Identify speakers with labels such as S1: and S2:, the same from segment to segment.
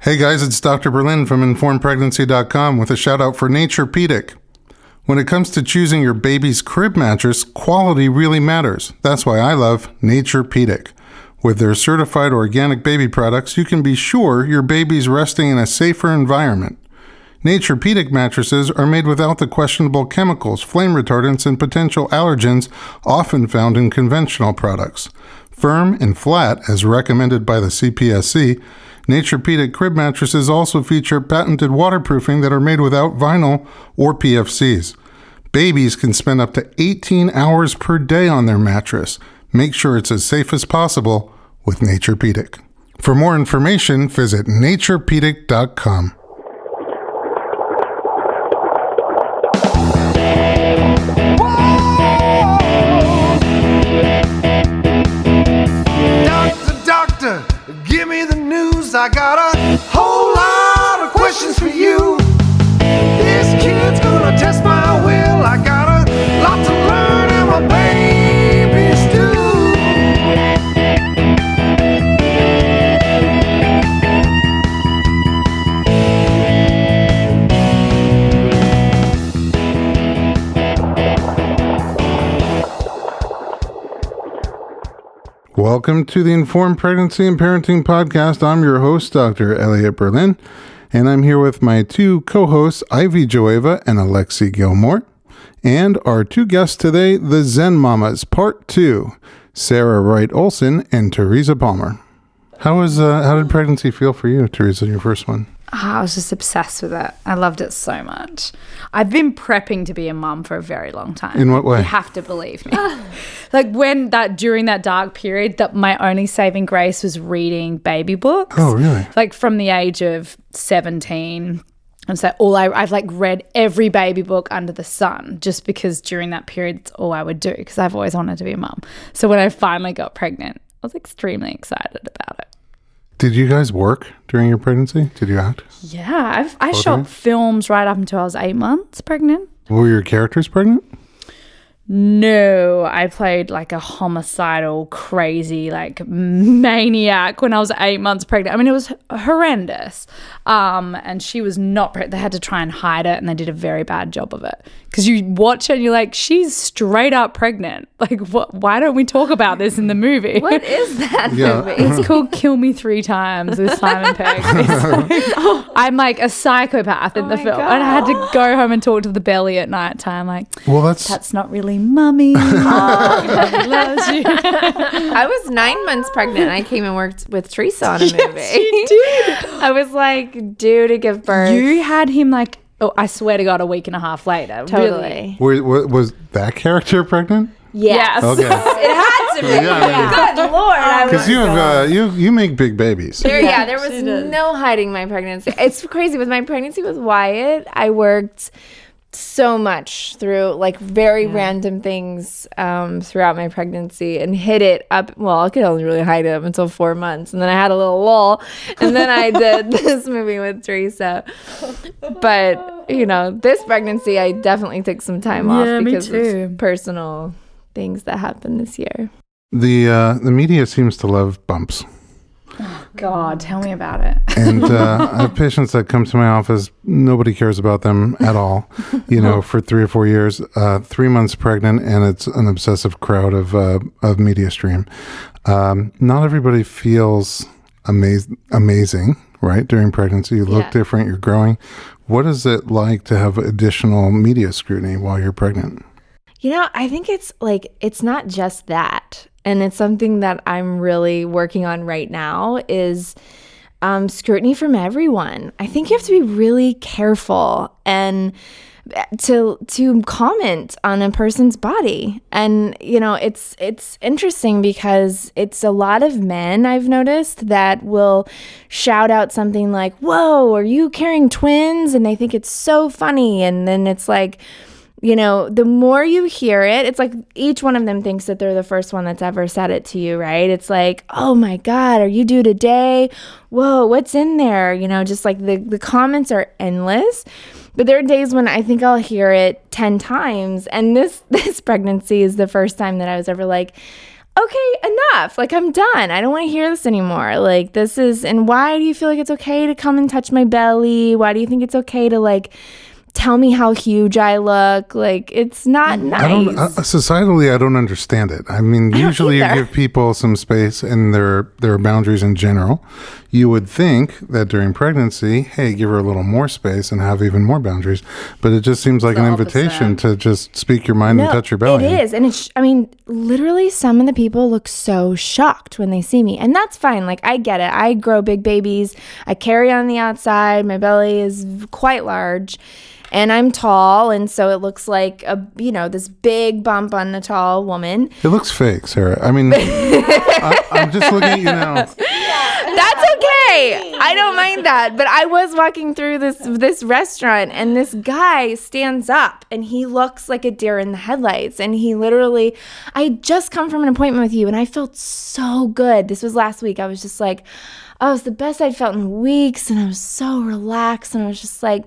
S1: Hey guys, it's Dr. Berlin from InformedPregnancy.com with a shout out for Naturepedic. When it comes to choosing your baby's crib mattress, quality really matters. That's why I love Naturepedic. With their certified organic baby products, you can be sure your baby's resting in a safer environment. Naturepedic mattresses are made without the questionable chemicals, flame retardants, and potential allergens often found in conventional products. Firm and flat, as recommended by the CPSC, Naturepedic crib mattresses also feature patented waterproofing that are made without vinyl or PFCs. Babies can spend up to 18 hours per day on their mattress. Make sure it's as safe as possible with Naturepedic. For more information, visit naturepedic.com.
S2: Doctor, give me the news. I got a whole lot of questions for you. This kid's gonna test my will. I got a lot to learn and my babies do.
S1: Welcome to the Informed Pregnancy and Parenting Podcast. I'm your host, Dr. Elliot Berlin, and I'm here with my two co-hosts, Ivy Joeva and Alexi Gilmore, and our two guests today, the Zen Mamas, Part 2, Sarah Wright Olsen and Teresa Palmer. How did pregnancy feel for you, Teresa, your first one?
S3: I was just obsessed with it. I loved it so much. I've been prepping to be a mum for a very long time.
S1: In what way?
S3: You have to believe me. Like during that dark period, that my only saving grace was reading baby books.
S1: Oh, really?
S3: Like from the age of 17. And so I've like read every baby book under the sun just because during that period, it's all I would do because I've always wanted to be a mum. So when I finally got pregnant, I was extremely excited about it.
S1: Did you guys work during your pregnancy? Did you act?
S3: Yeah, I shot films right up until I was 8 months pregnant.
S1: Were your characters pregnant?
S3: No, I played like a homicidal, crazy, like maniac when I was 8 months pregnant. I mean, it was horrendous. And she was not pregnant. They had to try and hide it, and they did a very bad job of it. Because you watch it and you're like, she's straight up pregnant. Like, what? Why don't we talk about this in the movie?
S4: What is that movie?
S3: It's called Kill Me 3 Times with Simon Pegg. I'm like a psychopath in the film.
S4: God.
S3: And I had to go home and talk to the belly at night time. Like,
S1: well,
S3: that's not really mummy. Nobody loves you.
S4: I was 9 months pregnant. I came and worked with Teresa on a movie.
S3: Yes, you did.
S4: I was like due to give birth.
S3: You had him like, oh, I swear to God, a week and a half later.
S4: Totally.
S3: Really.
S1: Was that character pregnant?
S4: Yes.
S1: Okay.
S4: It had to be.
S1: Yeah.
S4: Good Lord.
S1: Because you make big babies.
S4: There was no hiding my pregnancy. It's crazy. With my pregnancy with Wyatt, I worked so much through like very random things throughout my pregnancy and hid it up. Well, I could only really hide it until 4 months. And then I had a little lull. And then I did this movie with Teresa. But, this pregnancy, I definitely took some time off because of personal things that happened this year.
S1: The media seems to love bumps.
S3: Oh, God, tell me about it.
S1: And I have patients that come to my office. Nobody cares about them at all, for 3 or 4 years, 3 months pregnant, and it's an obsessive crowd of media stream. Not everybody feels amazing, right? During pregnancy, you look different, you're growing. What is it like to have additional media scrutiny while you're pregnant?
S4: I think it's not just that. And it's something that I'm really working on right now is scrutiny from everyone. I think you have to be really careful and to comment on a person's body. And, it's interesting because it's a lot of men I've noticed that will shout out something like, "Whoa, are you carrying twins?" And they think it's so funny. And then it's like, the more you hear it, it's like each one of them thinks that they're the first one that's ever said it to you, right? It's like, "Oh my God, are you due today? Whoa, what's in there?" Just like the comments are endless. But there are days when I think I'll hear it 10 times. And this pregnancy is the first time that I was ever like, okay, enough. Like, I'm done. I don't want to hear this anymore. Like, this is, and why do you feel like it's okay to come and touch my belly? Why do you think it's okay to, like, tell me how huge I look? Like, it's not nice.
S1: Societally, I don't understand it. I mean, usually you give people some space and their boundaries in general. You would think that during pregnancy, hey, give her a little more space and have even more boundaries. But it just seems like an invitation to just speak your mind and touch your belly.
S4: It is. And literally some of the people look so shocked when they see me. And that's fine. Like, I get it. I grow big babies. I carry on the outside. My belly is quite large. And I'm tall, and so it looks like this big bump on a tall woman.
S1: It looks fake, Sarah. I mean, I'm just looking at you now.
S4: That's okay. I don't mind that. But I was walking through this restaurant, and this guy stands up, and he looks like a deer in the headlights. And he literally, I had just come from an appointment with you, and I felt so good. This was last week. I was just like, oh, it was the best I'd felt in weeks, and I was so relaxed, and I was just like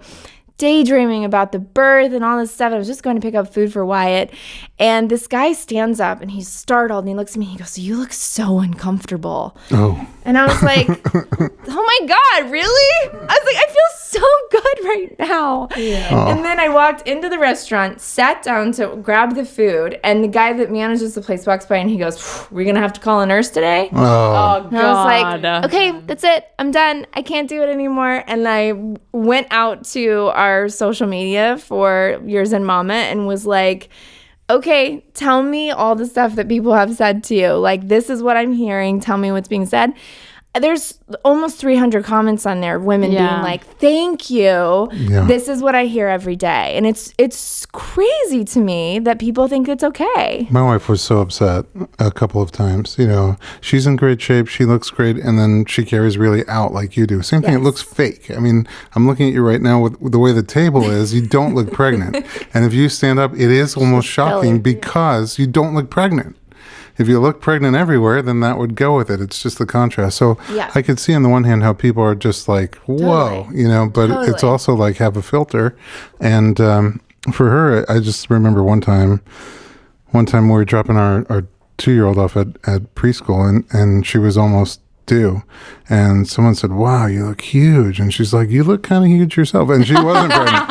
S4: daydreaming about the birth and all this stuff. I was just going to pick up food for Wyatt, and this guy stands up and he's startled and he looks at me and he goes, "You look so uncomfortable."
S1: Oh.
S4: And I was like, oh my God, really? I was like, I feel so good right now. Yeah. Oh. And then I walked into the restaurant, sat down to grab the food, and the guy that manages the place walks by and he goes, "We're going to have to call a nurse today?"
S1: Oh,
S3: God.
S4: And I was like, okay, that's it. I'm done. I can't do it anymore. And I went out to our social media for your Zen Mama and was like, okay, tell me all the stuff that people have said to you. Like, this is what I'm hearing. Tell me what's being said. There's almost 300 comments on there of women being like, thank you. Yeah. This is what I hear every day. And it's crazy to me that people think it's okay.
S1: My wife was so upset a couple of times. You know, she's in great shape. She looks great. And then she carries really out like you do. Same thing. Yes. It looks fake. I mean, I'm looking at you right now with the way the table is. You don't look pregnant. And if you stand up, it is almost shocking because you don't look pregnant. If you look pregnant everywhere, then that would go with it. It's just the contrast. So I could see on the one hand how people are just like, whoa, but it's also like have a filter. And for her, I just remember one time we were dropping our 2-year-old off at preschool and she was almost due. And someone said, "Wow, you look huge." And she's like, "You look kind of huge yourself." And she wasn't pregnant.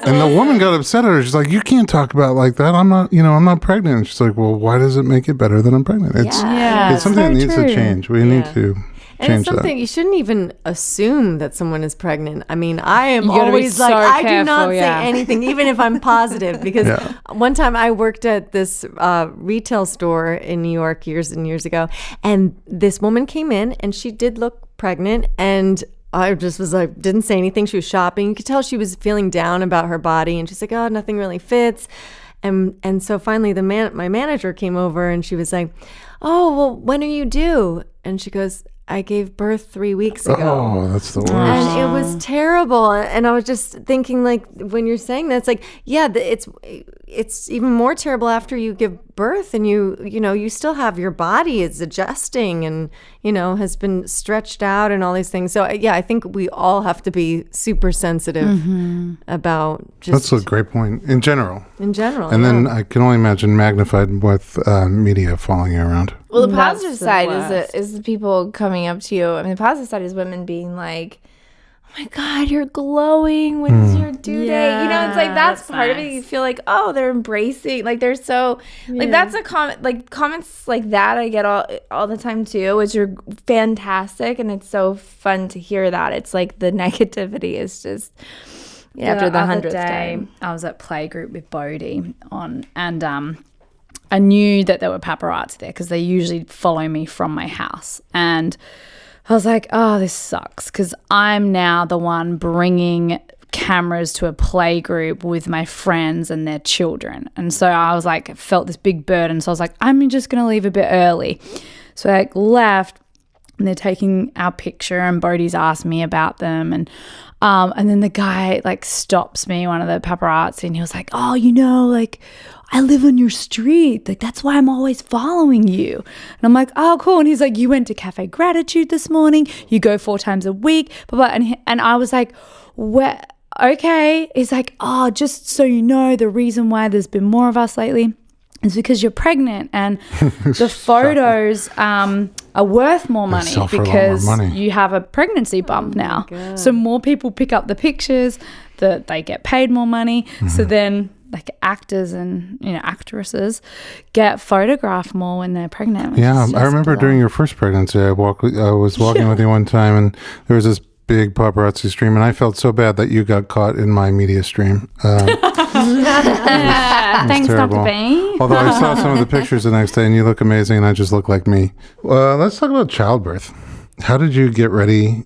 S1: And the woman got upset at her. She's like, "You can't talk about it like that. I'm not pregnant." And she's like, "Well, why does it make it better that I'm pregnant?" It's something that needs to change. We need to
S5: and it's something you shouldn't even assume that someone is pregnant. I mean, I am always like, I do not say anything, even if I'm positive, because one time I worked at this retail store in New York years and years ago, and this woman came in and she did look pregnant, and I just was like, didn't say anything. She was shopping. You could tell she was feeling down about her body, and she's like, "Oh, nothing really fits." And so finally my manager came over and she was like, "Oh, well, when are you due?" And she goes, "I gave birth 3 weeks ago."
S1: Oh, that's the worst.
S5: And it was terrible. And I was just thinking, like, when you're saying that, it's like, it's even more terrible after you give birth and you still have your body is adjusting and, has been stretched out and all these things. So, I think we all have to be super sensitive about just...
S1: That's a great point. In general.
S5: And
S1: then I can only imagine magnified with media following you around.
S4: Well, the positive side is the people coming up to you. I mean, the positive side is women being like, "Oh my God, you're glowing. When is your due date?" It's like that's part of it. You feel like, oh, they're embracing. Like they're so like that's a comment. Like comments like that I get all the time too, which are fantastic, and it's so fun to hear that. It's like the negativity is just after the 100th time.
S3: I was at playgroup with Bodhi and I knew that there were paparazzi there because they usually follow me from my house. And I was like, oh, this sucks because I'm now the one bringing cameras to a play group with my friends and their children. And so I was like, felt this big burden. So I was like, I'm just going to leave a bit early. So I left and they're taking our picture and Bodhi's asked me about them. And then the guy like stops me, one of the paparazzi, and he was like, "Oh, like I live on your street. Like that's why I'm always following you." And I'm like, "Oh, cool." And he's like, "You went to Cafe Gratitude this morning. You go 4 times a week." Blah, blah. And I was like, "Where? Okay." He's like, "Oh, just so you know, the reason why there's been more of us lately It's because you're pregnant, and the photos are worth more money because you have a pregnancy bump now. So more people pick up the pictures, that they get paid more money. So then like actors and actresses get photographed more when they're pregnant.
S1: I remember during your first pregnancy, I was walking with you one time, and there was this big paparazzi stream, and I felt so bad that you got caught in my media stream.
S3: Thanks,
S1: terrible.
S3: Dr. B.
S1: Although I saw some of the pictures the next day, and you look amazing, and I just look like me. Let's talk about childbirth. How did you get ready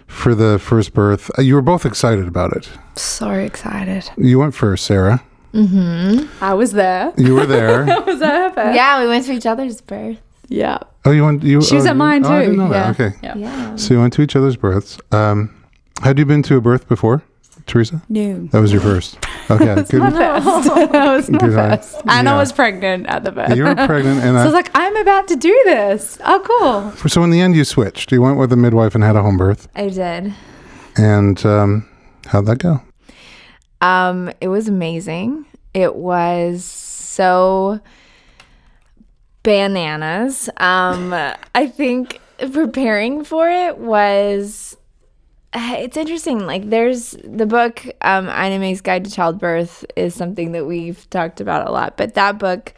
S1: for the first birth? You were both excited about it.
S3: So excited.
S1: You went first, Sarah.
S3: I was there.
S1: You were there.
S3: I was there first.
S4: Yeah, we went to each other's birth.
S3: Yeah.
S1: Oh, you went.
S3: She was at mine too.
S1: I didn't know that. Okay.
S3: Yeah.
S1: So you went to each other's births. Had you been to a birth before, Teresa?
S3: No.
S1: That was your first. Okay. Good.
S3: That was my
S1: Good
S3: first. And I was pregnant at the birth.
S1: You were pregnant, and
S3: so I was like, I'm about to do this. Oh, cool.
S1: So in the end, you switched. You went with a midwife and had a home birth.
S4: I did.
S1: And how'd that go?
S4: It was amazing. It was so bananas. I think preparing for it was, it's interesting. Like there's the book, Anime's Guide to Childbirth is something that we've talked about a lot. But that book,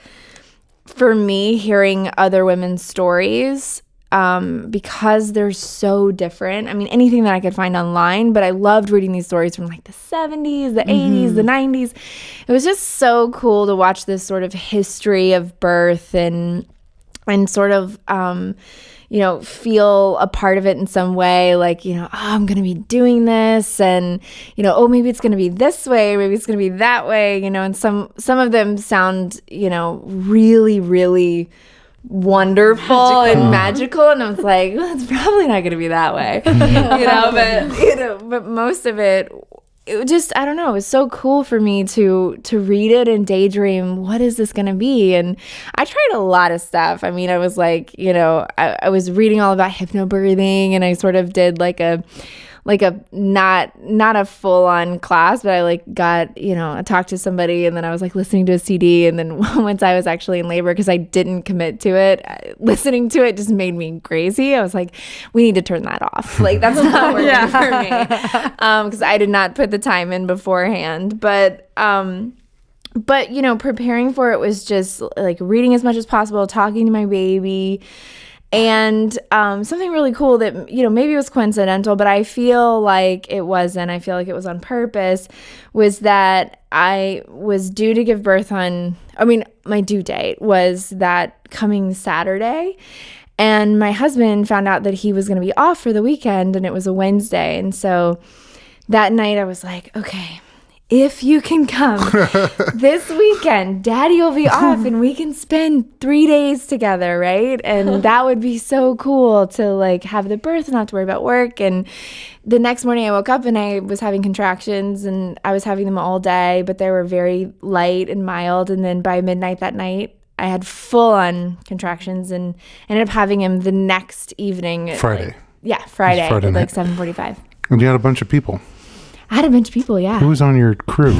S4: for me, hearing other women's stories, because they're so different. I mean, anything that I could find online, but I loved reading these stories from like the 70s, the 80s, the 90s. It was just so cool to watch this sort of history of birth and sort of, feel a part of it in some way, like, I'm going to be doing this, and, maybe it's going to be this way, maybe it's going to be that way, and some of them sound, really, really wonderful and magical, and I was like, well, it's probably not going to be that way, but most of it just, I don't know, it was so cool for me to read it and daydream, what is this going to be? And I tried a lot of stuff. I mean, I was like, I was reading all about hypnobirthing, and I sort of did like a not a full-on class, but I got, I talked to somebody, and then I was listening to a CD, and then once I was actually in labor, because I didn't commit to it, listening to it just made me crazy. I was like, we need to turn that off. That's not working for me, because I did not put the time in beforehand. But preparing for it was just reading as much as possible, talking to my baby. And something really cool that, maybe it was coincidental, but I feel like it wasn't. I feel like it was on purpose, was that I was due to give birth my due date was that coming Saturday. And my husband found out that he was going to be off for the weekend, and it was a Wednesday. And so that night I was like, okay, if you can come this weekend, Daddy will be off and we can spend 3 days together, right? And that would be so cool to have the birth and not to worry about work. And the next morning I woke up and I was having contractions, and I was having them all day, but they were very light and mild. And then by midnight that night, I had full-on contractions and ended up having him the next evening.
S1: Friday.
S4: Friday at
S1: night.
S4: 7:45.
S1: And you had a bunch of people.
S4: I had a bunch of people, yeah.
S1: Who was on your crew?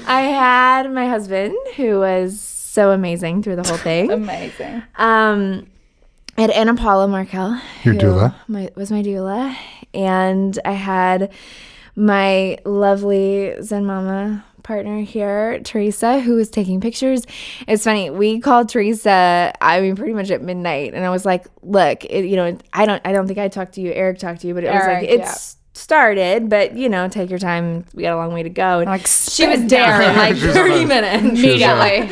S4: I had my husband, who was so amazing through the whole thing.
S3: Amazing.
S4: I had Anna Paula Markel,
S1: your doula.
S4: Was my doula. And I had my lovely Zen Mama partner here, Teresa, who was taking pictures. It's funny, we called Teresa, pretty much at midnight, and I was like, look, I don't think I talked to you, Eric talked to you, but it was it's started, but take your time, we got a long way to go. And she was there in 30 minutes immediately.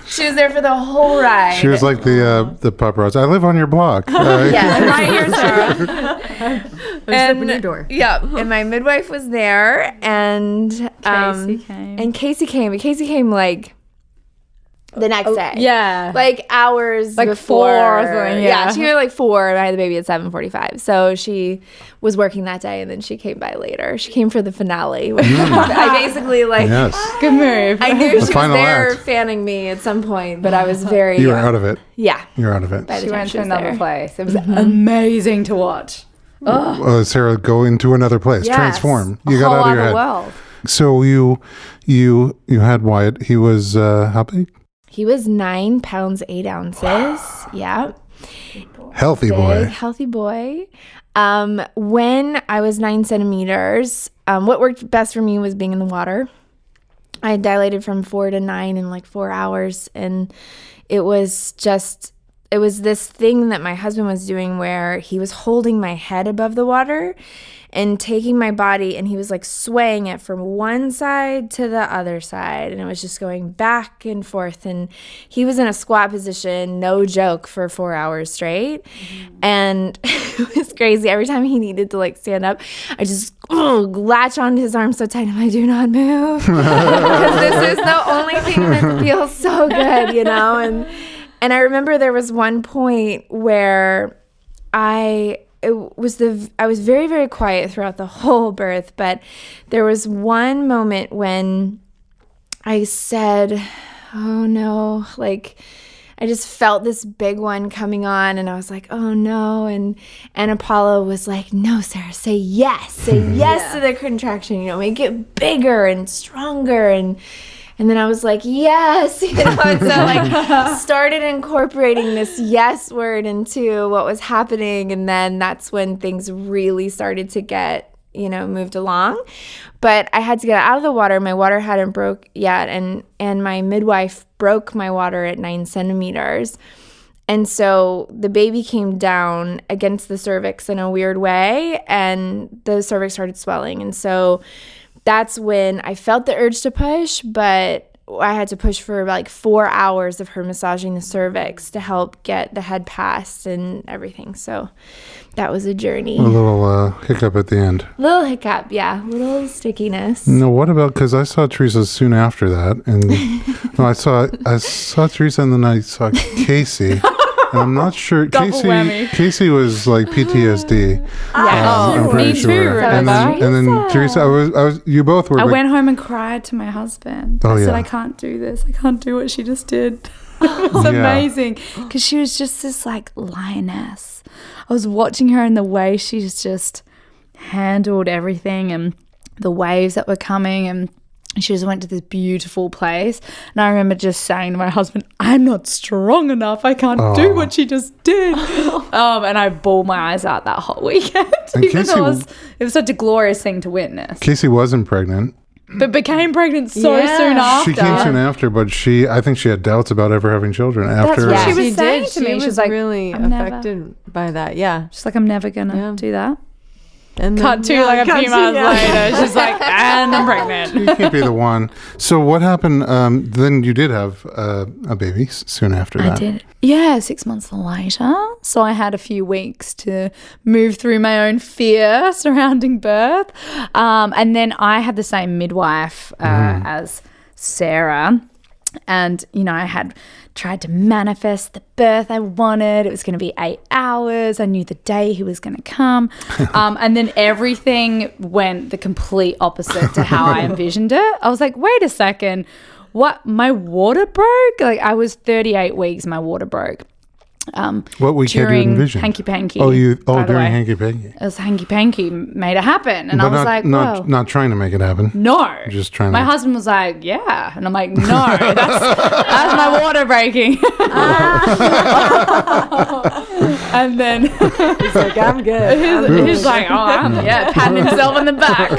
S4: She was there for the whole ride.
S1: She was like the paparazzi. I live on your block.
S4: Yeah, right here, Sarah.
S5: And open your door.
S4: Yeah, and my midwife was there, and
S3: Casey came.
S4: And Casey came. But Casey came the next day.
S3: Yeah.
S4: Hours before.
S3: 4 or something, yeah.
S4: She was 4, and I had the baby at 7:45. So she was working that day, and then she came by later. She came for the finale. I basically
S1: yes.
S3: Good move.
S4: I knew she was there
S1: act.
S4: fanning me at some point, but I was very...
S1: You were out of it.
S4: Yeah.
S1: You were out of it.
S3: She went to another place. It was amazing to watch.
S1: Sarah, go into another place.
S4: Yes.
S1: Transform. You got out of your head.
S3: World.
S1: So you had Wyatt. He was how big?
S4: He was 9 pounds 8 ounces. Yeah.
S1: Healthy boy.
S4: Healthy boy. When I was 9 centimeters, what worked best for me was being in the water. I dilated from 4 to 9 in like 4 hours, and it was this thing that my husband was doing where he was holding my head above the water and taking my body, and he was like swaying it from one side to the other side, and it was just going back and forth, and he was in a squat position, no joke, for 4 hours straight. And it was crazy. Every time he needed to like stand up, I just latch onto his arm so tight, and I do not move because this is the only thing that feels so good, you know. And I remember there was one point where I was very, very quiet throughout the whole birth, but there was one moment when I said, oh no, like I just felt this big one coming on, and I was like, oh no. And Apollo was like, no, Sarah, say yes to the contraction, make it bigger and stronger. And then I was like, yes, and so like started incorporating this yes word into what was happening. And then that's when things really started to get, moved along. But I had to get out of the water. My water hadn't broke yet. And my midwife broke my water at 9 centimeters. And so the baby came down against the cervix in a weird way, and the cervix started swelling. And so that's when I felt the urge to push, but I had to push for like 4 hours of her massaging the cervix to help get the head past and everything. So that was a journey.
S1: A little hiccup at the end.
S4: Little hiccup, yeah. Little stickiness.
S1: No, what about, because I saw Teresa soon after that, and no, I saw Teresa, and then I saw Casey. I'm not sure. Casey was like PTSD. I'm pretty sure. And then Teresa, I was. You both were.
S3: I went home and cried to my husband. I said, I can't do this. I can't do what she just did. It was amazing because she was just this like lioness. I was watching her and the way she's just handled everything and the waves that were coming, and she just went to this beautiful place. And I remember just saying to my husband, I'm not strong enough. I can't do what she just did. And I bawled my eyes out that whole weekend. Even though it was such a glorious thing to witness.
S1: Casey wasn't pregnant.
S3: But became pregnant so soon after.
S1: She came soon after, but I think she had doubts about ever having children after.
S3: That's what she was saying to me.
S5: She was like, really affected by that. Yeah.
S3: She's like, I'm never going to do that.
S5: And
S3: cut to like a few months later, she's like, and I'm pregnant.
S1: You can't be the one. So what happened? Then you did have a baby soon after that.
S3: I did. Yeah, 6 months later. So I had a few weeks to move through my own fear surrounding birth. And then I had the same midwife as Sarah. And, I had tried to manifest the birth I wanted. It was going to be 8 hours. I knew the day he was going to come. And then everything went the complete opposite to how I envisioned it. I was like, wait a second. What? My water broke? Like I was 38 weeks, my water broke.
S1: What week had you envisioned?
S3: Hanky Panky.
S1: During Hanky Panky.
S3: It was Hanky Panky made it happen. And
S1: but
S3: I was like, whoa.
S1: Not trying to make it happen.
S3: No.
S1: Just trying
S3: My husband was like, yeah. And I'm like, no, that's my water breaking. And then
S5: he's like, I'm good.
S3: He's like, patting himself on the back.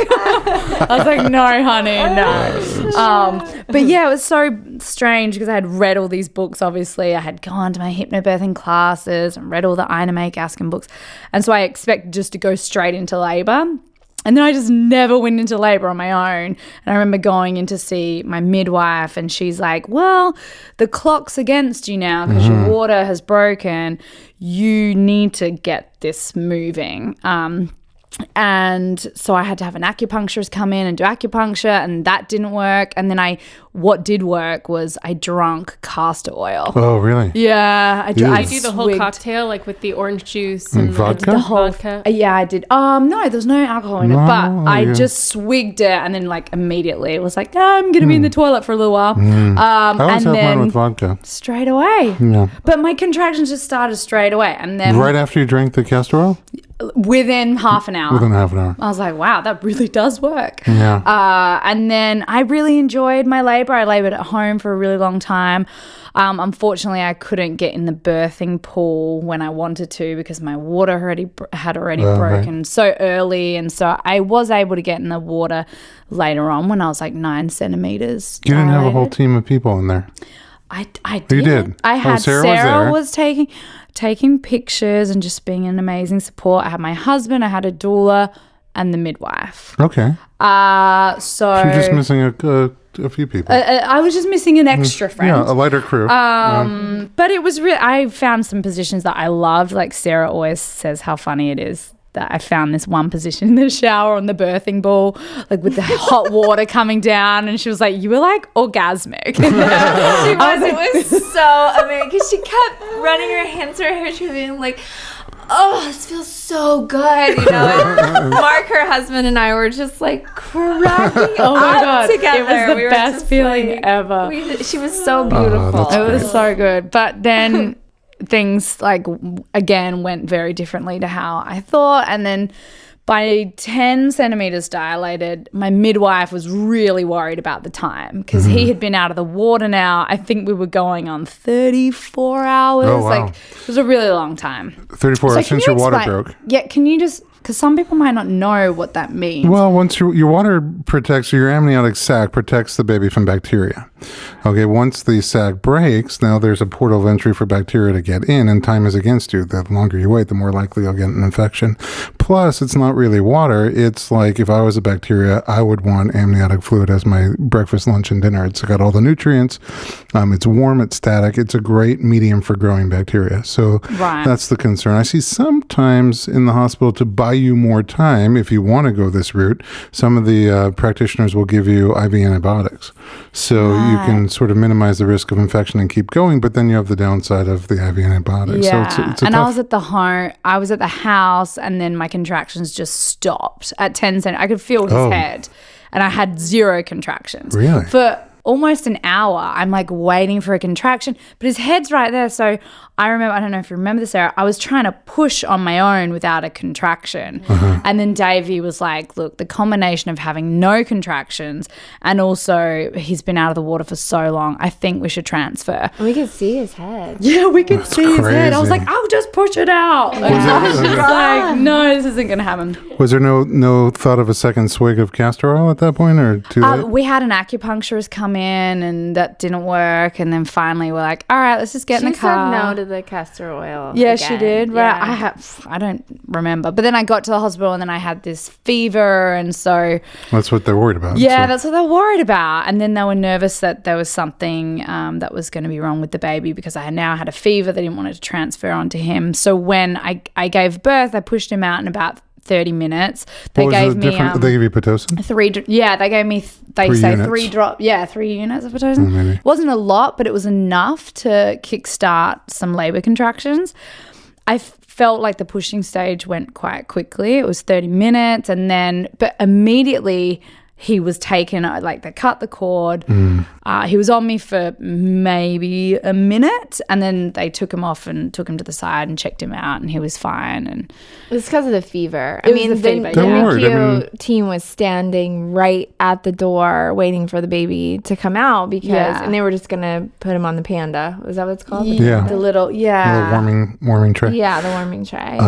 S3: I was like, no, honey, no. But yeah, it was so strange because I had read all these books, obviously. I had gone to my hypnobirthing classes and read all the Ina May Gaskin books. And so I expected just to go straight into labor. And then I just never went into labor on my own. And I remember going in to see my midwife, and she's like, well, the clock's against you now because your water has broken. You need to get this moving. And so I had to have an acupuncturist come in and do acupuncture, and that didn't work. And then what did work was I drank castor oil.
S1: Oh, really?
S3: Yeah. I
S6: do the whole cocktail, like with the orange juice and
S1: vodka?
S6: the whole vodka.
S3: Yeah, I did. No, there's no alcohol in it, but I just swigged it, and then like immediately it was like, I'm going to be in the toilet for a little while.
S1: I always have mine with vodka.
S3: Straight away.
S1: Yeah.
S3: But my contractions just started straight away. And then
S1: right after you drank the castor oil?
S3: Within half an hour.
S1: Within half an hour.
S3: I was like, wow, that really does work.
S1: Yeah.
S3: And then I really enjoyed my labor. I labored at home for a really long time. Unfortunately, I couldn't get in the birthing pool when I wanted to because my water had already broken so early. And so I was able to get in the water later on when I was like 9 centimeters.
S1: You didn't have a whole team of people in there.
S3: I did.
S1: You did.
S3: I had
S1: Sarah
S3: was taking pictures and just being an amazing support. I had my husband, I had a doula, and the midwife.
S1: Okay.
S3: So
S1: you're just missing a few people.
S3: I was just missing an extra friend.
S1: Yeah, a lighter crew.
S3: But it was real. I found some positions that I loved. Like Sarah always says how funny it is that I found this one position in the shower on the birthing ball, like with the hot water coming down, and she was like, "You were like orgasmic."
S4: She was. It was so amazing because she kept running her hands through her hair. She was being like, "Oh, this feels so good," you know. And Mark, her husband, and I were just like cracking up together.
S3: It was the best feeling ever.
S4: She was so beautiful.
S3: It was so good. But then things like again went very differently to how I thought, and then by 10 centimeters dilated, my midwife was really worried about the time because he had been out of the water now. I think we were going on 34 hours.
S1: Oh, wow.
S3: Like it was a really long time.
S1: 34 hours since your water broke.
S3: Yeah, can you just, because some people might not know what that means.
S1: Well, once your water protects, your amniotic sac protects the baby from bacteria. Okay, once the sac breaks, now there's a portal of entry for bacteria to get in, and time is against you. The longer you wait, the more likely you'll get an infection. Plus, it's not really water. It's like if I was a bacteria, I would want amniotic fluid as my breakfast, lunch, and dinner. It's got all the nutrients. It's warm, it's static. It's a great medium for growing bacteria. So that's the concern. I see sometimes in the hospital to buy you more time, if you want to go this route, some of the practitioners will give you IV antibiotics. So you can sort of minimize the risk of infection and keep going, but then you have the downside of the IV antibiotics.
S3: Yeah.
S1: So it's
S3: and I was at the home, I was at the house, and then my contractions just stopped at 10 centimeters. I could feel his head, and I had 0 contractions.
S1: Really?
S3: For almost an hour, I'm like waiting for a contraction, but his head's right there. So I remember, I don't know if you remember this, Sarah, I was trying to push on my own without a contraction. And then Davey was like, look, the combination of having no contractions and also he's been out of the water for so long, I think we should transfer.
S4: We could see his head.
S3: Yeah, we could see his head. I was like, I'll just push it out. Like, no, this isn't going to happen.
S1: Was there no thought of a second swig of castor oil at that point, or too late?
S3: We had an acupuncturist come in and that didn't work, and then finally we're like, all right, let's just get in the car.
S4: She said no to the castor oil.
S3: Yeah,
S4: again.
S3: she did. Right?
S4: Yeah.
S3: I don't remember, but then I got to the hospital and then I had this fever, and so
S1: that's what they're worried about.
S3: Yeah, that's what they're worried about. And then they were nervous that there was something that was going to be wrong with the baby because I now had a fever. They didn't want it to transfer onto him. So when I gave birth, I pushed him out in about 30 minutes. They gave me
S1: they gave you Pitocin?
S3: 3. Yeah, they gave me. They
S1: 3
S3: say
S1: units.
S3: 3 drop. Yeah, 3 units of Pitocin.
S1: Maybe.
S3: It wasn't a lot, but it was enough to kickstart some labor contractions. I felt like the pushing stage went quite quickly. It was 30 minutes, and then, but immediately he was taken, like they cut the cord. He was on me for maybe a minute, and then they took him off and took him to the side and checked him out, and he was fine. And
S4: it was because of the fever.
S3: The
S4: NICU team was standing right at the door waiting for the baby to come out and they were just gonna put him on the Panda. Is that what it's called?
S1: Yeah,
S3: the little
S1: warming tray.
S4: Yeah, the warming tray.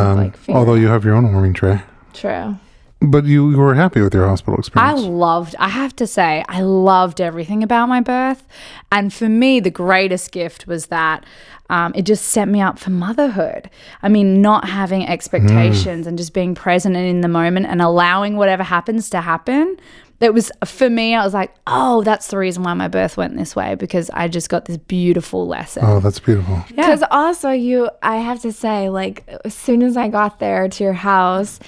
S1: Although you have your own warming tray.
S4: True.
S1: But you were happy with your hospital experience.
S3: I have to say, I loved everything about my birth. And for me, the greatest gift was that it just set me up for motherhood. I mean, not having expectations and just being present and in the moment and allowing whatever happens to happen. It was, for me, I was like, oh, that's the reason why my birth went this way, because I just got this beautiful lesson.
S1: Oh, that's beautiful.
S4: Because also I have to say, like, as soon as I got there to your house,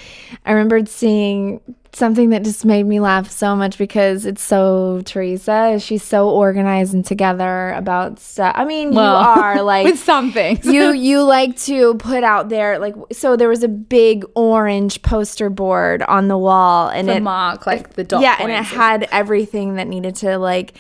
S4: I remembered seeing something that just made me laugh so much because it's so Teresa. She's so organized and together about stuff. I mean, you are like
S3: with some things.
S4: you like to put out there, like, so there was a big orange poster board on the wall, and
S3: the mark, like the dot.
S4: Yeah, and it had everything that needed to like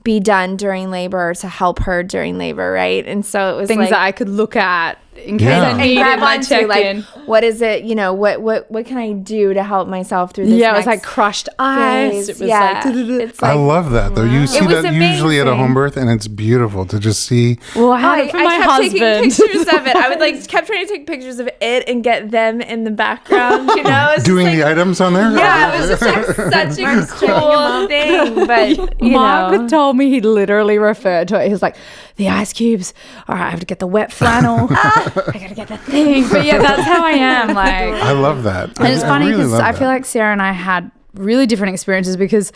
S4: be done during labor to help her during labor, right? And so it was
S3: things
S4: like,
S3: that I could look at in case I
S4: and
S3: needed
S4: grab
S3: my
S4: onto,
S3: check-in.
S4: like, what is it, what can I do to help myself through this?
S3: Yeah, it was
S4: next
S3: like crushed ice.
S4: phase?
S3: It was
S4: like,
S3: it's
S1: I love that though. You see
S4: was
S1: that usually at a
S4: amazing.
S1: home birth, and it's beautiful to just see.
S3: well, I had it for my
S4: kept taking
S3: husband.
S4: pictures of it. I would like kept trying to take pictures of it and get them in the background, you know? It's
S1: Doing
S4: just
S1: the items on there?
S4: yeah, it was just like such a cool thing. But
S3: Mark told me he literally referred to it. He was like, the ice cubes. All right, I have to get the wet flannel. I gotta get the thing. But yeah, that's how I am. Like,
S1: I love that.
S3: and it's funny
S1: really
S3: because
S1: love
S3: I
S1: that.
S3: feel like Sarah and I had really different experiences because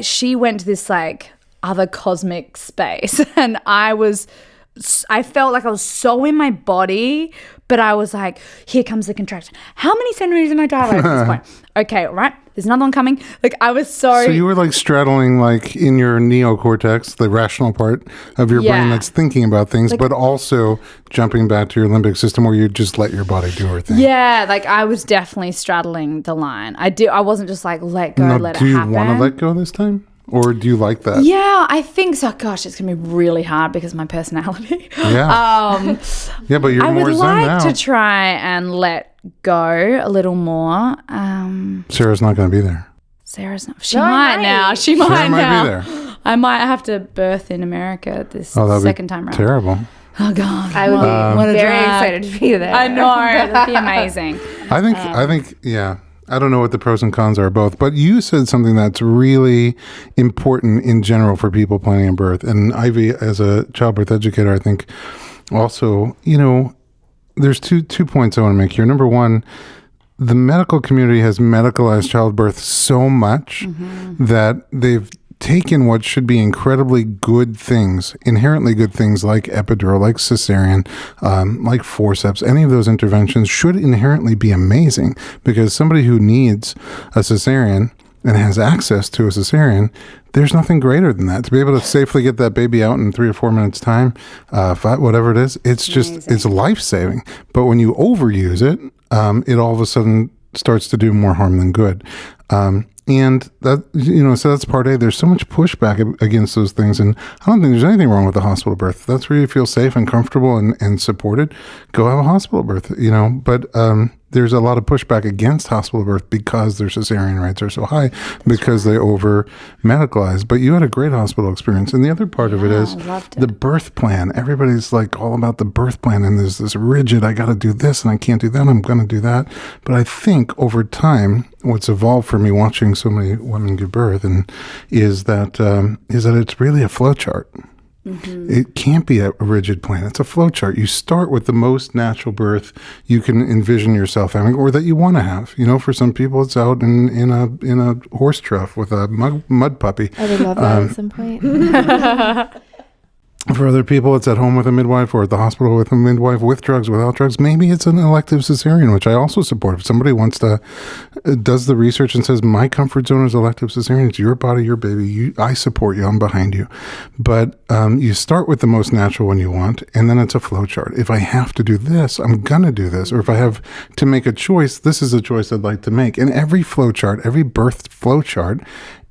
S3: she went to this like other cosmic space, and I felt like I was so in my body, but I was like, here comes the contraction. How many centimeters am I dilated at this point? Okay, all right. There's another one coming. Like I was so
S1: you were like straddling like in your neocortex, the rational part of your brain
S3: Yeah.
S1: that's thinking about things, but also jumping back to your limbic system where you just let your body do her thing.
S3: yeah, like I was definitely straddling the line. I wasn't just like let go, let it
S1: do you
S3: happen.
S1: want to let go this time? Or do you like that?
S3: Yeah, I think so. Gosh, it's gonna be really hard because of my personality.
S1: Yeah. Yeah, but you're
S3: I
S1: more
S3: would
S1: zen
S3: like
S1: now.
S3: to try and let go a little more.
S1: Sarah's not going to be there.
S3: Sarah's not. She
S4: No, I
S3: might
S4: might.
S3: now. She might
S1: Sarah might
S3: now.
S1: be there.
S3: I might have to birth in America this
S1: That'd
S3: second
S1: be
S3: time around.
S1: terrible.
S3: Oh God,
S4: I would
S3: what
S4: be
S3: a
S4: very
S3: drag.
S4: excited to be there.
S3: I know that'd be amazing.
S1: I think, yeah. I don't know what the pros and cons are both, but you said something that's really important in general for people planning a birth. And Ivy, as a childbirth educator, I think also, there's two points I want to make here. Number one, the medical community has medicalized childbirth so much that they've taken what should be incredibly good things, inherently good things like epidural, like cesarean, like forceps. Any of those interventions should inherently be amazing because somebody who needs a cesarean and has access to a cesarean, there's nothing greater than that. To be able to safely get that baby out in 3 or 4 minutes time, whatever it is, it's just, it's life-saving. But when you overuse it, it all of a sudden starts to do more harm than good. And that, so that's part A. There's so much pushback against those things. And I don't think there's anything wrong with a hospital birth. That's where you feel safe and comfortable and supported. Go have a hospital birth, But there's a lot of pushback against hospital birth because their cesarean rates are so high because they over medicalize. But you had a great hospital experience. And the other part of it is the birth plan. Everybody's like all about the birth plan. And there's this rigid, I got to do this and I can't do that. I'm going to do that. But I think over time, what's evolved for me watching so many women give birth is that it's really a flow chart. It can't be a rigid plan. It's a flow chart. You start with the most natural birth you can envision yourself having, or that you want to have. For some people, it's out in a horse trough with a mud puppy.
S4: I would love that at some point.
S1: For other people, it's at home with a midwife or at the hospital with a midwife, with drugs, without drugs. Maybe it's an elective cesarean, which I also support. If somebody does the research and says, my comfort zone is elective cesarean, it's your body, your baby, I support you, I'm behind you. But you start with the most natural one you want, and then it's a flow chart. If I have to do this, I'm going to do this. Or if I have to make a choice, this is a choice I'd like to make. And every flow chart, every birth flow chart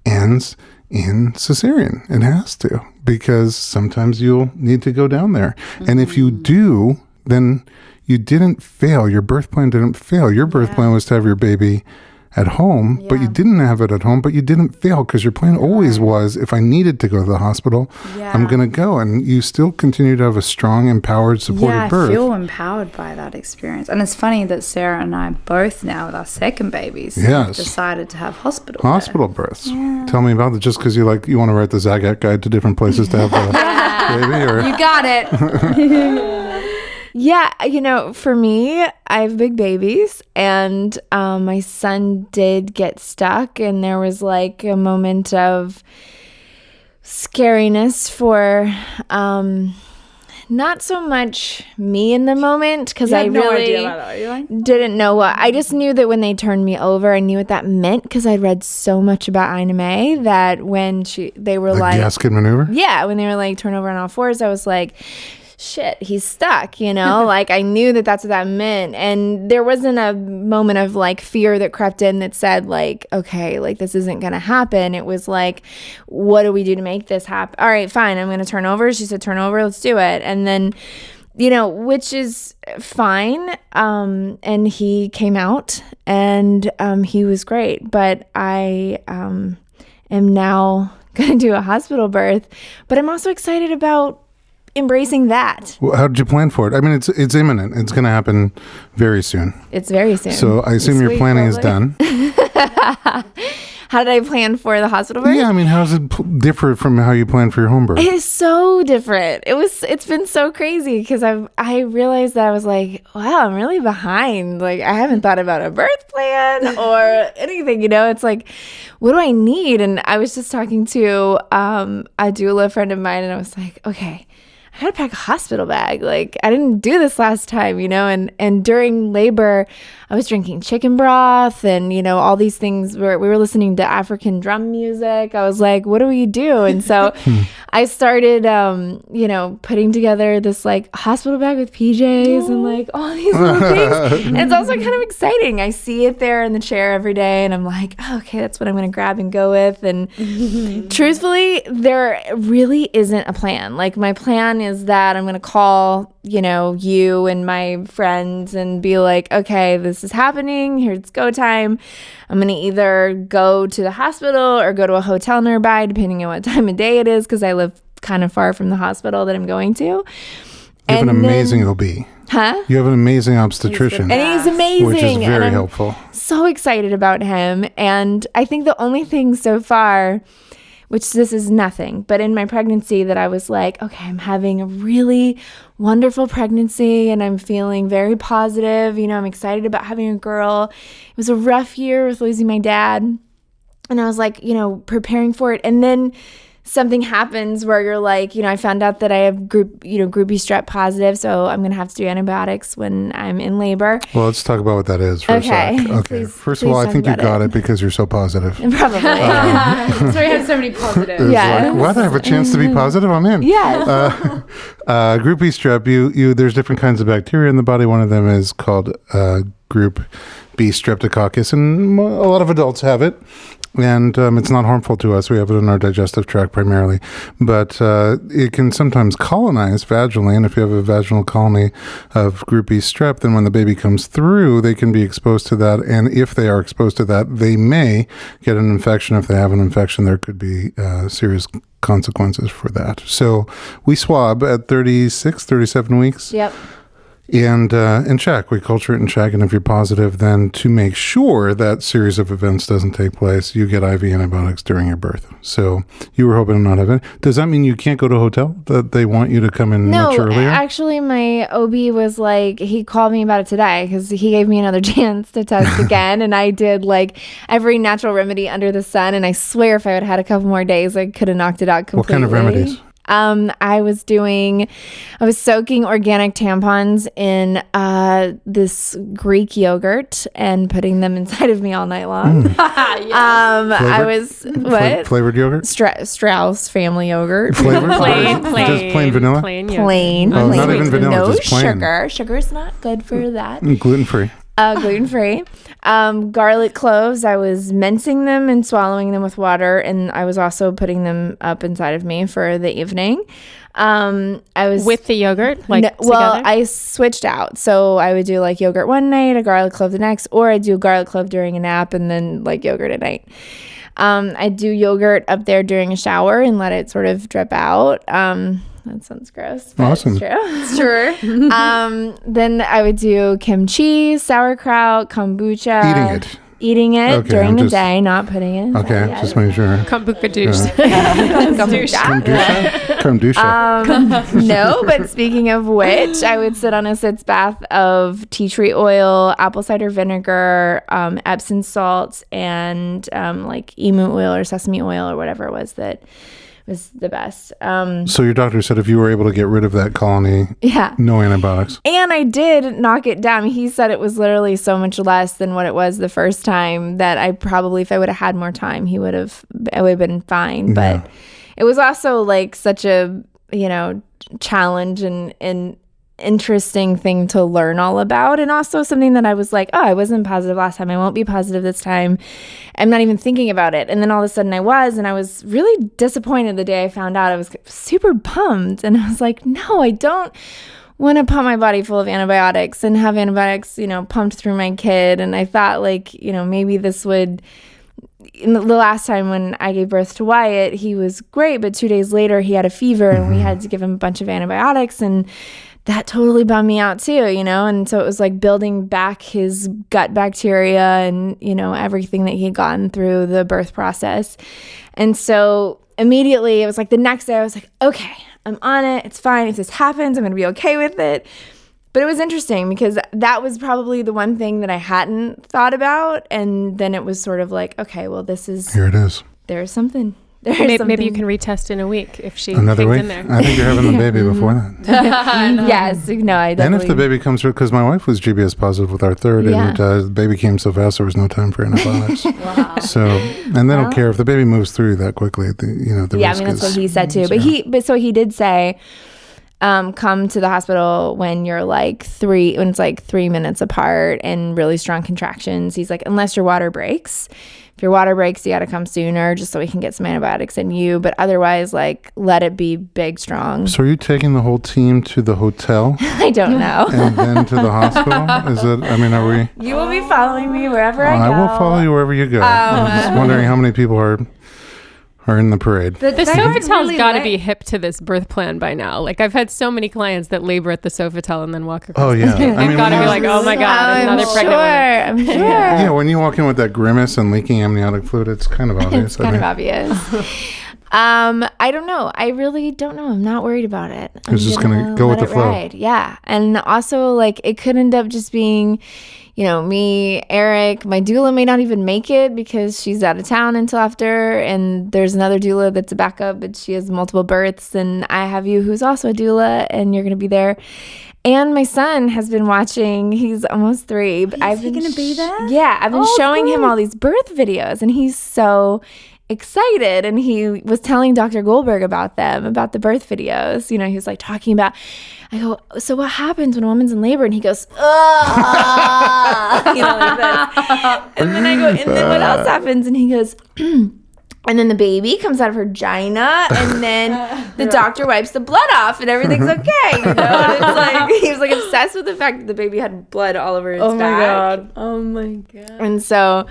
S1: ends in cesarean. It has to, because sometimes you'll need to go down there. And if you do, then you didn't fail. Your birth plan didn't fail. Your birth plan was to have your baby at home, but you didn't have it at home, but you didn't fail because your plan always was, if I needed to go to the hospital, I'm going to go. And you still continue to have a strong, empowered, supported birth.
S3: I feel empowered by that experience. And it's funny that Sarah and I both now, with our second babies, decided to have hospital
S1: births. Tell me about it, just because you want to write the Zagat guide to different places to have a baby? Or?
S3: You got it.
S4: Yeah, for me, I have big babies, and my son did get stuck, and there was like a moment of scariness for not so much me in the moment, because I really didn't know what. I just knew that when they turned me over, I knew what that meant, because I'd read so much about Ina May that when they were
S1: the
S4: like
S1: gasket maneuver?
S4: Yeah, when they were like turn over on all fours, I was like, shit, he's stuck, like I knew that that's what that meant. And there wasn't a moment of like fear that crept in that said like, okay, like this isn't going to happen. It was like, what do we do to make this happen? All right, fine. I'm going to turn over. She said, turn over. Let's do it. And then, which is fine. And he came out and he was great. But I am now going to do a hospital birth. But I'm also excited about embracing that.
S1: Well, how did you plan for it? I mean, it's imminent. It's going to happen very soon.
S4: It's very soon.
S1: So I assume your planning is done.
S4: How did I plan for the hospital birth?
S1: Yeah, I mean, how does it differ from how you plan for your home birth?
S4: It is so different. It's been so crazy because I realized that I was like, wow, I'm really behind. Like I haven't thought about a birth plan or anything, It's like, what do I need? And I was just talking to a doula friend of mine, and I was like, okay, I gotta pack a hospital bag. Like I didn't do this last time, and during labor, I was drinking chicken broth and, all these things where we were listening to African drum music. I was like, what do we do? And so I started, putting together this like hospital bag with PJs and like all these little things. And it's also kind of exciting. I see it there in the chair every day and I'm like, oh, okay, that's what I'm going to grab and go with. And truthfully, there really isn't a plan. Like my plan is that I'm going to call, you and my friends and be like, okay, this is happening. Here's go time. I'm going to either go to the hospital or go to a hotel nearby, depending on what time of day it is, because I live kind of far from the hospital that I'm going to.
S1: You have an amazing OB.
S4: Huh?
S1: You have an amazing obstetrician.
S4: And he's amazing.
S1: Which is very helpful.
S4: So excited about him. And I think the only thing so far, which this is nothing, but in my pregnancy that I was like, okay, I'm having a really wonderful pregnancy and I'm feeling very positive. I'm excited about having a girl. It was a rough year with losing my dad. And I was like, preparing for it. And then something happens where you're like, I found out that I have groupie strep positive, so I'm going to have to do antibiotics when I'm in labor.
S1: Well, let's talk about what that is for a sec. Okay. First of all, I think you got it because you're so positive.
S4: Probably.
S3: So we have so many positives.
S4: Yeah.
S1: Like, what? I have a chance to be positive? I'm in.
S4: Yes.
S1: Groupie strep, there's different kinds of bacteria in the body. One of them is called group B streptococcus, and a lot of adults have it. And it's not harmful to us. We have it in our digestive tract primarily. But it can sometimes colonize vaginally. And if you have a vaginal colony of group B strep, then when the baby comes through, they can be exposed to that. And if they are exposed to that, they may get an infection. If they have an infection, there could be serious consequences for that. So we swab at 36, 37 weeks.
S4: Yep.
S1: And check. We culture it and check. And if you're positive, then to make sure that series of events doesn't take place, you get IV antibiotics during your birth. So you were hoping to not have it. Does that mean you can't go to a hotel? That they want you to come in much earlier?
S4: No, actually, my OB was like, he called me about it today because he gave me another chance to test again. And I did like every natural remedy under the sun. And I swear if I would have had a couple more days, I could have knocked it out completely.
S1: What kind of remedies?
S4: I was soaking organic tampons in this Greek yogurt and putting them inside of me all night long.
S1: Yes.
S4: I was
S1: flavored yogurt?
S4: Strauss family yogurt.
S1: Flavored?
S6: Plain.
S1: Just plain vanilla?
S6: Plain.
S4: Plain.
S1: Oh, not even vanilla,
S4: No
S1: just plain.
S4: sugar. Sugar's not good for that.
S1: Gluten-free.
S4: Gluten-free. Garlic cloves, I was mincing them and swallowing them with water, and I was also putting them up inside of me for the evening. I was
S6: with the yogurt,
S4: together? I switched out. So I would do like yogurt one night, a garlic clove the next, or I'd do a garlic clove during a nap and then like yogurt at night. I'd do yogurt up there during a shower and let it sort of drip out. That sounds gross.
S1: Awesome.
S4: It's true. Then I would do kimchi, sauerkraut, kombucha. Eating it during the day, not putting it.
S1: Okay, just making sure.
S6: Kombucha douche.
S1: Kombucha.
S4: No, but speaking of which, I would sit on a sitz bath of tea tree oil, apple cider vinegar, Epsom salts, and like emu oil or sesame oil or whatever it was that was the best.
S1: So your doctor said if you were able to get rid of that colony, no antibiotics.
S4: And I did knock it down. He said it was literally so much less than what it was the first time that I probably, if I would have had more time, I would have been fine. But it was also like such a challenge and interesting thing to learn all about, and also something that I was like, oh, I wasn't positive last time, I won't be positive this time. I'm not even thinking about it. And then all of a sudden I was, and I was really disappointed the day I found out. I was super bummed, and I was like, no, I don't want to pump my body full of antibiotics and have antibiotics, pumped through my kid. And I thought maybe this would, the last time when I gave birth to Wyatt, he was great, but 2 days later he had a fever and we had to give him a bunch of antibiotics, and that totally bummed me out too, and so it was like building back his gut bacteria and, everything that he had gotten through the birth process. And so immediately it was like the next day I was like, okay, I'm on it. It's fine. If this happens, I'm going to be okay with it. But it was interesting because that was probably the one thing that I hadn't thought about. And then it was sort of like, okay, well,
S1: here it is.
S4: There's something.
S6: Maybe you can retest in a week if she
S1: another week.
S6: In there.
S1: I think you're having the baby before that.
S4: Yes, no, I definitely.
S1: And if the baby comes through, because my wife was GBS positive with our third, and the baby came so fast there was no time for antibiotics. Wow. So, and they don't care if the baby moves through that quickly. The risk
S4: that's what he said too. But he did say, come to the hospital when you're when it's 3 minutes apart and really strong contractions. He's like, unless your water breaks. If your water breaks, you got to come sooner just so we can get some antibiotics in you. But otherwise, let it be big, strong.
S1: So are you taking the whole team to the hotel?
S4: I don't know.
S1: And then to the hospital? Is it, are we?
S4: You will be following me wherever I go.
S1: I will follow you wherever you go. I'm just wondering how many people are in the parade.
S6: The Sofitel's got to be hip to this birth plan by now. I've had so many clients that labor at the Sofitel and then walk across.
S1: Oh, yeah.
S6: They've got to be like, oh my God, another pregnant woman.
S4: I'm sure.
S1: Yeah, when you walk in with that grimace and leaking amniotic fluid, it's kind of obvious.
S4: It's kind of obvious. I don't know. I really don't know. I'm not worried about it.
S1: I'm just going to go with the flow.
S4: Ride. Yeah. And also, it could end up just being, me, Eric, my doula may not even make it because she's out of town until after. And there's another doula that's a backup, but she has multiple births. And I have you, who's also a doula, and you're going to be there. And my son has been watching. He's almost 3. But
S3: Is he going to be there?
S4: Yeah. I've been showing him all these birth videos, and he's so excited, and he was telling Dr. Goldberg about the birth videos. He was talking about, I go, so what happens when a woman's in labor? And he goes, like that. And then I go, and then what else happens? And he goes, and then the baby comes out of her vagina, and then the doctor wipes the blood off, and everything's okay. And it's he was obsessed with the fact that the baby had blood all over his back.
S6: Oh my God.
S4: And so,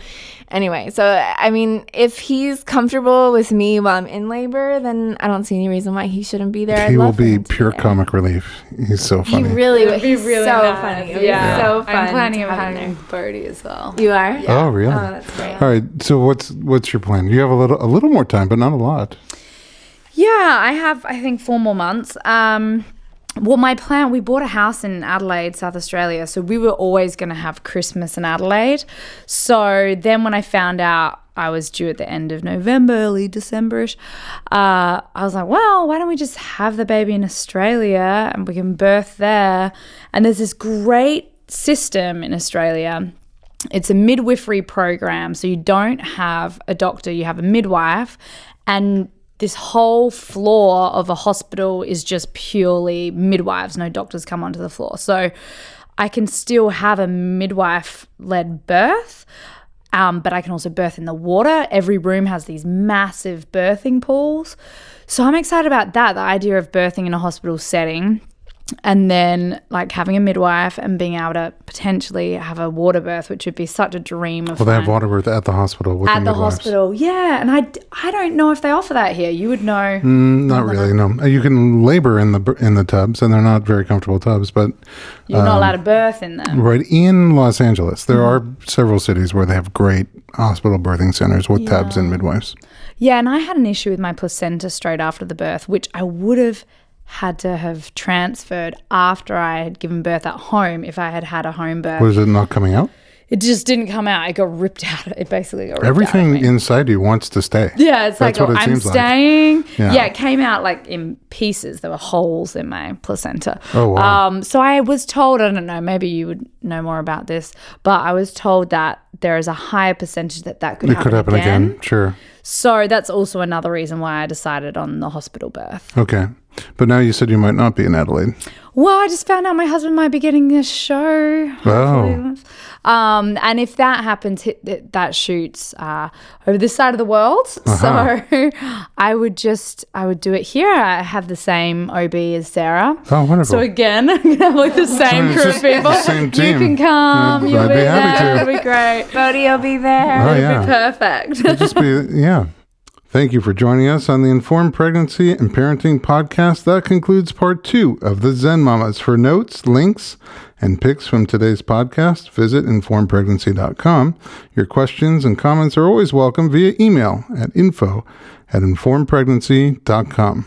S4: anyway, if he's comfortable with me while I'm in labor, then I don't see any reason why he shouldn't be there.
S1: He will be pure comic relief. He's so funny.
S4: He really would be really so funny.
S3: Yeah.
S4: So fun.
S3: I'm planning on having a party as well.
S4: You are?
S1: Yeah. Oh, really?
S4: Oh, that's great.
S1: All right. So what's your plan? You have a little more time, but not a lot.
S3: Yeah, I have, I think, 4 more months. Well, my plan, we bought a house in Adelaide, South Australia, so we were always going to have Christmas in Adelaide. So then when I found out I was due at the end of November, early December-ish, I was like, well, why don't we just have the baby in Australia and we can birth there? And there's this great system in Australia. It's a midwifery program, so you don't have a doctor, you have a midwife, and this whole floor of a hospital is just purely midwives. No doctors come onto the floor. So I can still have a midwife-led birth, but I can also birth in the water. Every room has these massive birthing pools. So I'm excited about that, the idea of birthing in a hospital setting. And then having a midwife and being able to potentially have a water birth, which would be such a dream of
S1: Well, they have water birth at the hospital with the midwives.
S3: Hospital, yeah. And I don't know if they offer that here. You would know.
S1: Not really, no. You can labor in the tubs, and they're not very comfortable tubs, but
S3: you're not allowed to birth in them.
S1: Right. In Los Angeles, there are several cities where they have great hospital birthing centers with tubs and midwives.
S3: Yeah, and I had an issue with my placenta straight after the birth, which I would have had to have transferred after I had given birth at home if I had had a home birth.
S1: Was it not coming out?
S3: It just didn't come out. It got ripped out. It basically got ripped out.
S1: Everything inside you wants to stay.
S3: Yeah, it's
S1: That's
S3: like,
S1: what it
S3: I'm
S1: seems
S3: staying.
S1: Like. Yeah.
S3: It came out in pieces. There were holes in my placenta.
S1: Oh, wow.
S3: So I was told, I don't know, maybe you would know more about this, but I was told that there is a higher percentage that could happen again. It could happen again,
S1: sure.
S3: So that's also another reason why I decided on the hospital birth.
S1: Okay. But now you said you might not be in Adelaide.
S3: Well, I just found out my husband might be getting this show.
S1: Oh.
S3: And if that happens, that shoots over this side of the world. So I would do it here. I have the same OB as Sarah.
S1: Oh, wonderful.
S3: So again, I'm going to have like the same crew of people.
S1: Same team.
S3: You can come. You'll
S1: I'd
S3: be
S1: be happy
S3: there.
S1: to.
S3: It'll be great.
S4: Bodhi will be there.
S1: Oh,
S3: It'll
S1: yeah.
S3: be perfect.
S1: It'll just be, yeah. Thank you for joining us on the Informed Pregnancy and Parenting podcast. That concludes part 2 of the Zen Mamas. For notes, links, and pics from today's podcast, visit informedpregnancy.com. Your questions and comments are always welcome via email at info@informedpregnancy.com.